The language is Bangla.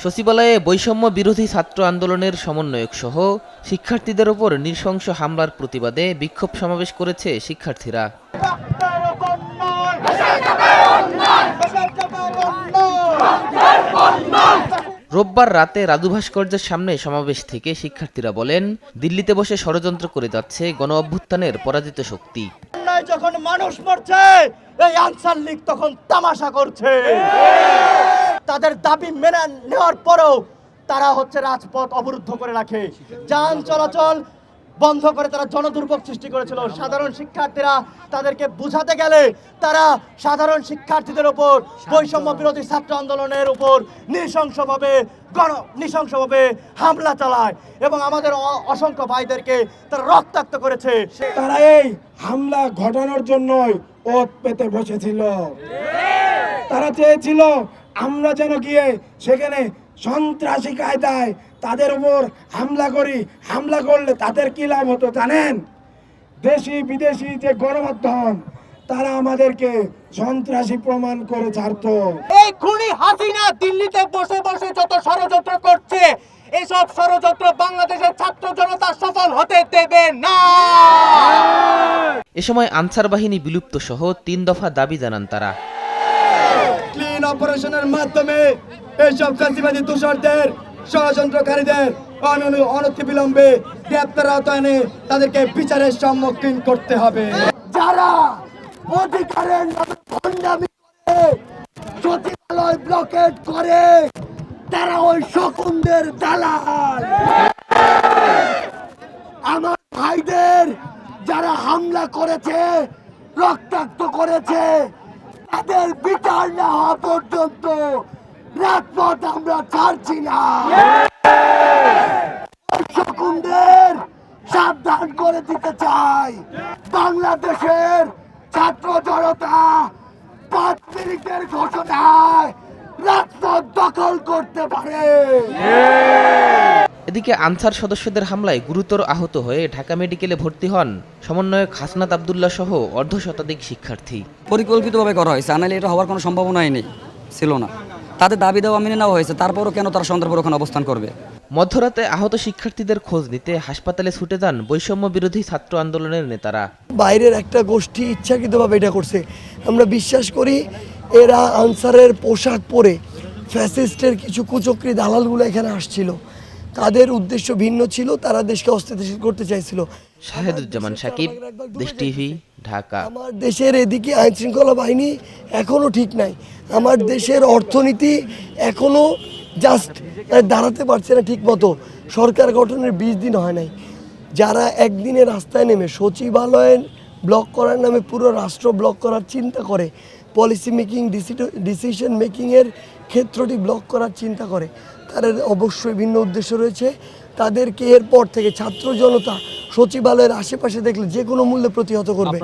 সচিবালয়ে বৈষম্য বিরোধী ছাত্র আন্দোলনের সমন্বয়ক সহ শিক্ষার্থীদের ওপর নৃশংস হামলার প্রতিবাদে বিক্ষোভ সমাবেশ করেছে শিক্ষার্থীরা। রোববার রাতে রাজু ভাস্কর্যের সামনে সমাবেশ থেকে শিক্ষার্থীরা বলেন, দিল্লিতে বসে ষড়যন্ত্র করে যাচ্ছে গণ অভ্যুত্থানের পরাজিত শক্তি। যখন মানুষ মরছে, এই আনসার লীগ তখন তামাশা করছে। তাদের দাবি মেনে নেওয়ার পরেও তারা রাজপথ অবরুদ্ধ করে রাখে, যান চলাচল বন্ধ করে তারা জনদুর্ভোগ সৃষ্টি করেছিল। সাধারণ শিক্ষার্থীরা তাদেরকে বুঝাতে গেলে তারা সাধারণ শিক্ষার্থীদের উপর বৈষম্য বিরোধী ছাত্র আন্দোলনের উপর নৃশংসভাবে হামলা চালায় এবং আমাদের অসংখ্য ভাইদেরকে তারা রক্তাক্ত করেছে। তারা এই হামলা ঘটানোর জন্যই ওত পেতে বসেছিল। তারা চেয়েছিল আমরা যেন গিয়ে সেখানে সন্ত্রাসী কায়দায় তাদের উপর হামলা করি। হামলা করলে তাদের কি লাভ হতো জানেন? দেশি বিদেশি যে গণমাধ্যম তারা আমাদেরকে সন্ত্রাসী প্রমাণ করে ছাড়তো। এই খুনি হাসিনা দিল্লিতে বসে বসে যত ষড়যন্ত্র করছে, এসব ষড়যন্ত্র বাংলাদেশের ছাত্র জনতা সফল হতে দেবে না। এ সময় আনসার বাহিনী বিলুপ্ত সহ 3 দফা দাবি জানান তারা। ক্লিন অপারেশনের মাধ্যমে এইসব ফ্যাসিবাদী দূষরদের, ষড়যন্ত্রকারীদের অনতিবিলম্বে গ্রেপ্তার আওতায় এনে তাদেরকে বিচারের সম্মুখীন করতে হবে। যারা অধিকারের নামে ভণ্ডামি করে, সচিবালয় ব্লকেট করে, তারা ওই শকুনদের দালাল। আমার ভাইদের যারা হামলা করেছে, রক্তাক্ত করেছে, তাদের বিচার না হওয়া পর্যন্ত রাজপথ আমরা ছাড়ছি না। শকুনদের সাবধান করে দিতে চাই, বাংলাদেশের ছাত্র জনতা 5 মিনিটের ঘোষণায় রাজপথ দখল করতে পারে। এদিকে আনসার সদস্যদের হামলায় গুরুতর আহত হয়ে ঢাকা মেডিকেলে ভর্তি হন সমন্বয়ক হাসনাত আবদুল্লাহ সহ অর্ধশতাধিক শিক্ষার্থী। পরিকল্পিতভাবে করা হয়েছে, আনালে এটা হওয়ার কোনো সম্ভাবনাই নেই, ছিল না। তাদের দাবি দেওয়া মেনে নেওয়া হয়েছে, তারপরও কেন তারা সন্ধ্যার পর ওখানে অবস্থান করবে? মধ্যরাতে আহত শিক্ষার্থীদের খোঁজ নিতে হাসপাতালে ছুটে যান বৈষম্য বিরোধী ছাত্র আন্দোলনের নেতারা। বাইরের একটা গোষ্ঠী ইচ্ছাকৃতভাবে এটা করছে। আমরা বিশ্বাস করি এরা আনসারের পোশাক পরে ফ্যাসিস্টের কিছু কুচক্রী দালালগুলো এখানে আসছিল, তাদের উদ্দেশ্য ভিন্ন ছিল, তারা দেশকে অস্থিতিশীল করতে চাইছিল। শাহেদুজ্জামান সাকিব, দেশ টিভি, ঢাকা। আমার দেশের এদিকে আইন শৃঙ্খলা বাহিনী এখনো ঠিক নাই, আমার দেশের অর্থনীতি এখনো জাস্ট দাঁড়াতে পারছে না ঠিক মতো, সরকার গঠনের 20 দিন হয় নাই। যারা একদিনে রাস্তায় নেমে সচিবালয় ব্লক করার নামে পুরো রাষ্ট্র ব্লক করার চিন্তা করে, পলিসি মেকিং ডিসিশন মেকিংয়ের ক্ষেত্রটি ব্লক করার চিন্তা করে, তাদের অবশ্যই ভিন্ন উদ্দেশ্য রয়েছে। তাদেরকে এরপর থেকে ছাত্র জনতা সচিবালয়ের আশেপাশে দেখলে যে কোনো মূল্যে প্রতিহত করবে।